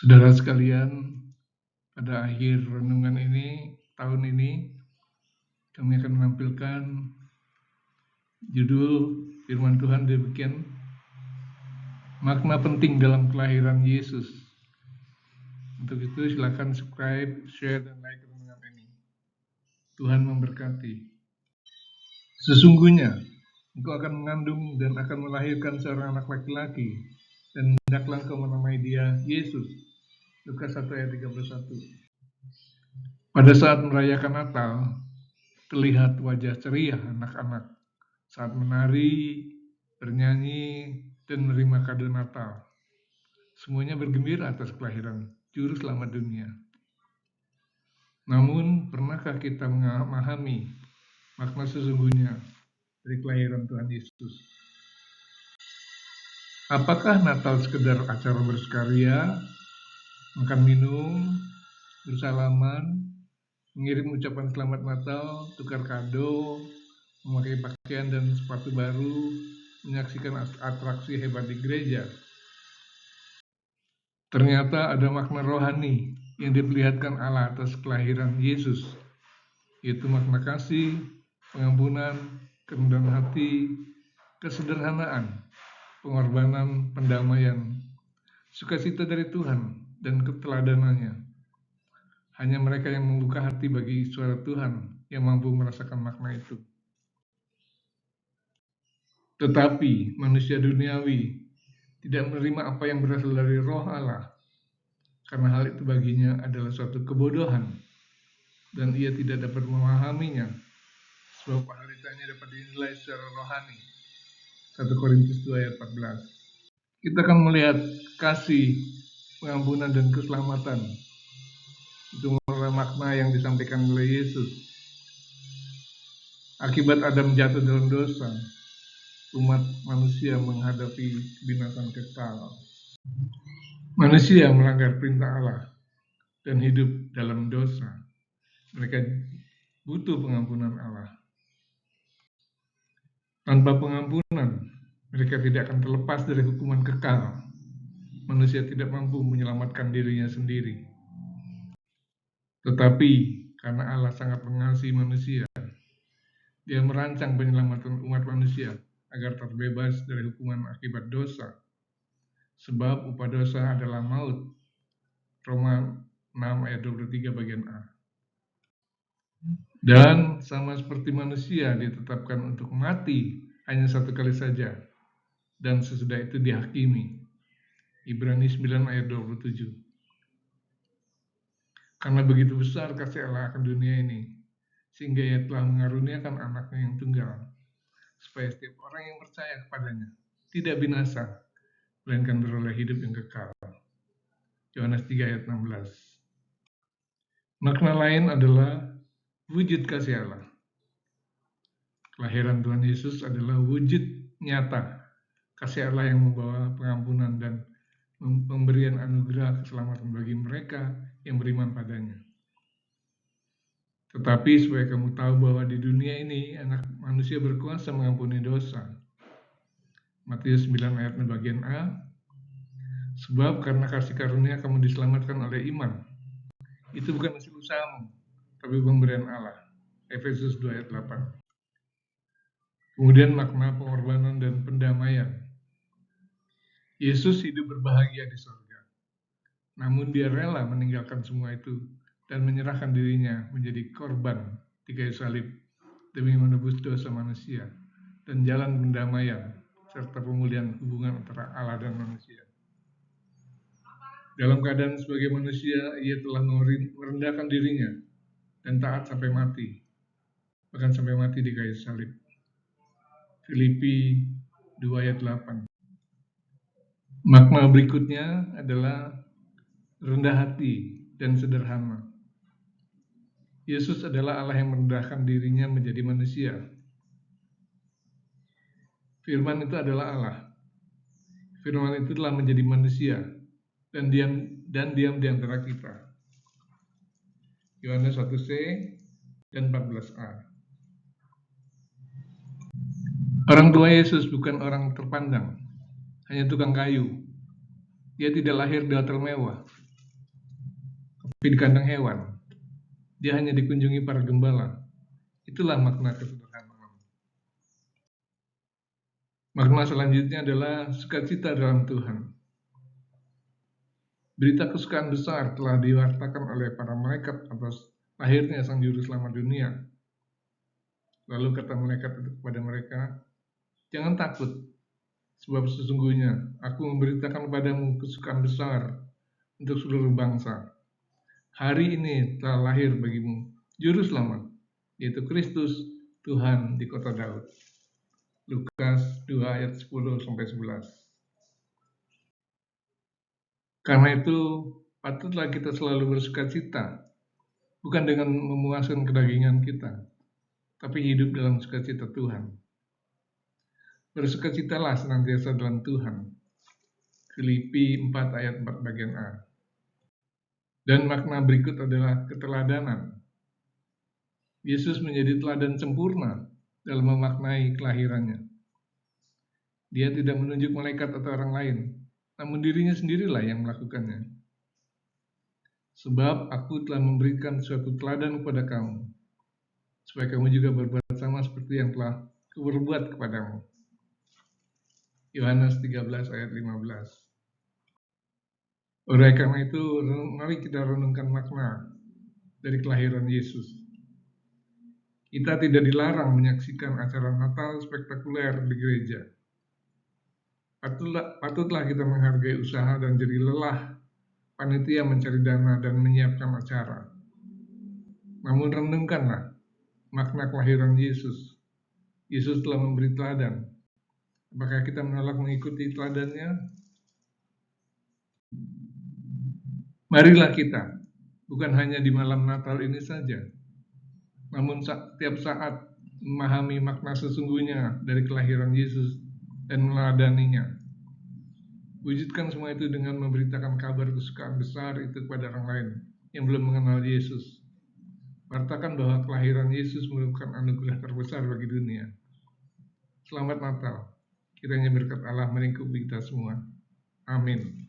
Saudara sekalian, pada akhir renungan ini, tahun ini, kami akan menampilkan judul firman Tuhan demikian, makna penting dalam kelahiran Yesus. Untuk itu silakan subscribe, share, dan like renungan ini. Tuhan memberkati. Sesungguhnya, engkau akan mengandung dan akan melahirkan seorang anak laki-laki, dan hendaklah engkau menamai dia Yesus. Lukas 1 ayat 31. Pada saat merayakan Natal, terlihat wajah ceria anak-anak saat menari, bernyanyi, dan menerima kado Natal. Semuanya bergembira atas kelahiran Juru Selamat dunia. Namun, pernahkah kita memahami makna sesungguhnya dari kelahiran Tuhan Yesus? Apakah Natal sekedar acara bersukaria, makan minum, bersalaman, mengirim ucapan selamat Natal, tukar kado, memakai pakaian dan sepatu baru, menyaksikan atraksi hebat di gereja? Ternyata ada makna rohani yang diperlihatkan Allah atas kelahiran Yesus, yaitu makna kasih, pengampunan, kerendahan hati, kesederhanaan, pengorbanan, pendamaian, sukacita dari Tuhan, dan keteladanannya. Hanya mereka yang membuka hati bagi suara Tuhan yang mampu merasakan makna itu. Tetapi manusia duniawi tidak menerima apa yang berasal dari roh Allah, karena hal itu baginya adalah suatu kebodohan, dan ia tidak dapat memahaminya, sebab realitanya dapat dinilai secara rohani. 1 Korintus 2 ayat 14. Kita akan melihat kasih, pengampunan, dan keselamatan. Itu merupakan makna yang disampaikan oleh Yesus. Akibat Adam jatuh dalam dosa, umat manusia menghadapi kebinasaan kekal. Manusia melanggar perintah Allah dan hidup dalam dosa. Mereka butuh pengampunan Allah. Tanpa pengampunan, mereka tidak akan terlepas dari hukuman kekal. Manusia tidak mampu menyelamatkan dirinya sendiri. Tetapi karena Allah sangat mengasihi manusia, Dia merancang penyelamatan umat manusia agar terbebas dari hukuman akibat dosa. Sebab upah dosa adalah maut. Roma 6 ayat 23 bagian A. Dan sama seperti manusia ditetapkan untuk mati hanya satu kali saja, dan sesudah itu dihakimi. Ibrani 9 ayat 27. Karena begitu besar kasih Allah akan dunia ini, sehingga Ia telah mengaruniakan anaknya yang tunggal, supaya setiap orang yang percaya kepadanya tidak binasa, melainkan beroleh hidup yang kekal. Yohanes 3 ayat 16. Makna lain adalah wujud kasih Allah. Kelahiran Tuhan Yesus adalah wujud nyata kasih Allah yang membawa pengampunan dan pemberian anugerah keselamatan bagi mereka yang beriman padanya. Tetapi supaya kamu tahu bahwa di dunia ini anak manusia berkuasa mengampuni dosa. Matius 9 ayat bagian A. Sebab karena kasih karunia kamu diselamatkan oleh iman. Itu bukan hasil usahamu, tapi pemberian Allah. Efesus 2 ayat 8. Kemudian makna pengorbanan dan pendamaian. Yesus hidup berbahagia di surga. Namun Dia rela meninggalkan semua itu dan menyerahkan dirinya menjadi korban di kayu salib demi menebus dosa manusia dan jalan pendamaian serta pemulihan hubungan antara Allah dan manusia. Dalam keadaan sebagai manusia, Ia telah merendahkan dirinya dan taat sampai mati, bahkan sampai mati di kayu salib. Filipi 2 ayat 8. Makna berikutnya adalah rendah hati dan sederhana. Yesus adalah Allah yang merendahkan dirinya menjadi manusia. Firman itu adalah Allah. Firman itu telah menjadi manusia dan diam di antara kita. Yohanes 1c dan 14a. Orang tua Yesus bukan orang terpandang, hanya tukang kayu. Dia tidak lahir di hotel mewah, di kandang hewan. Dia hanya dikunjungi para gembala. Itulah makna kesederhanaan. Makna selanjutnya adalah sukacita dalam Tuhan. Berita kesukaan besar telah diwartakan oleh para malaikat atas lahirnya Sang Juru Selamat dunia. Lalu kata malaikat itu kepada mereka, "Jangan takut, sebab sesungguhnya aku memberitakan padamu kesukaan besar untuk seluruh bangsa. Hari ini telah lahir bagimu Juru Selamat, yaitu Kristus Tuhan di kota Daud." Lukas 2 ayat 10-11. Karena itu, patutlah kita selalu bersukacita, bukan dengan memuaskan kedagingan kita, tapi hidup dalam sukacita Tuhan. Bersukacitalah senantiasa dalam Tuhan. Filipi 4 ayat 4 bagian A. Dan makna berikut adalah keteladanan. Yesus menjadi teladan sempurna dalam memaknai kelahirannya. Dia tidak menunjuk malaikat atau orang lain, namun dirinya sendirilah yang melakukannya. Sebab aku telah memberikan suatu teladan kepada kamu, supaya kamu juga berbuat sama seperti yang telah kuberbuat kepadamu. Yohanes 13 ayat 15. Oleh karena itu, mari kita renungkan makna dari kelahiran Yesus. Kita tidak dilarang menyaksikan acara Natal spektakuler di gereja. Patutlah kita menghargai usaha dan jerih lelah panitia mencari dana dan menyiapkan acara. Namun renungkanlah makna kelahiran Yesus. Yesus telah memberi teladan. Apakah kita menolak mengikuti teladannya? Marilah kita, bukan hanya di malam Natal ini saja, namun setiap saat memahami makna sesungguhnya dari kelahiran Yesus dan meneladaninya. Wujudkan semua itu dengan memberitakan kabar kesukaan besar itu kepada orang lain yang belum mengenal Yesus. Wartakan bahwa kelahiran Yesus merupakan anugerah terbesar bagi dunia. Selamat Natal. Kiranya berkat Allah melingkupi kita semua. Amin.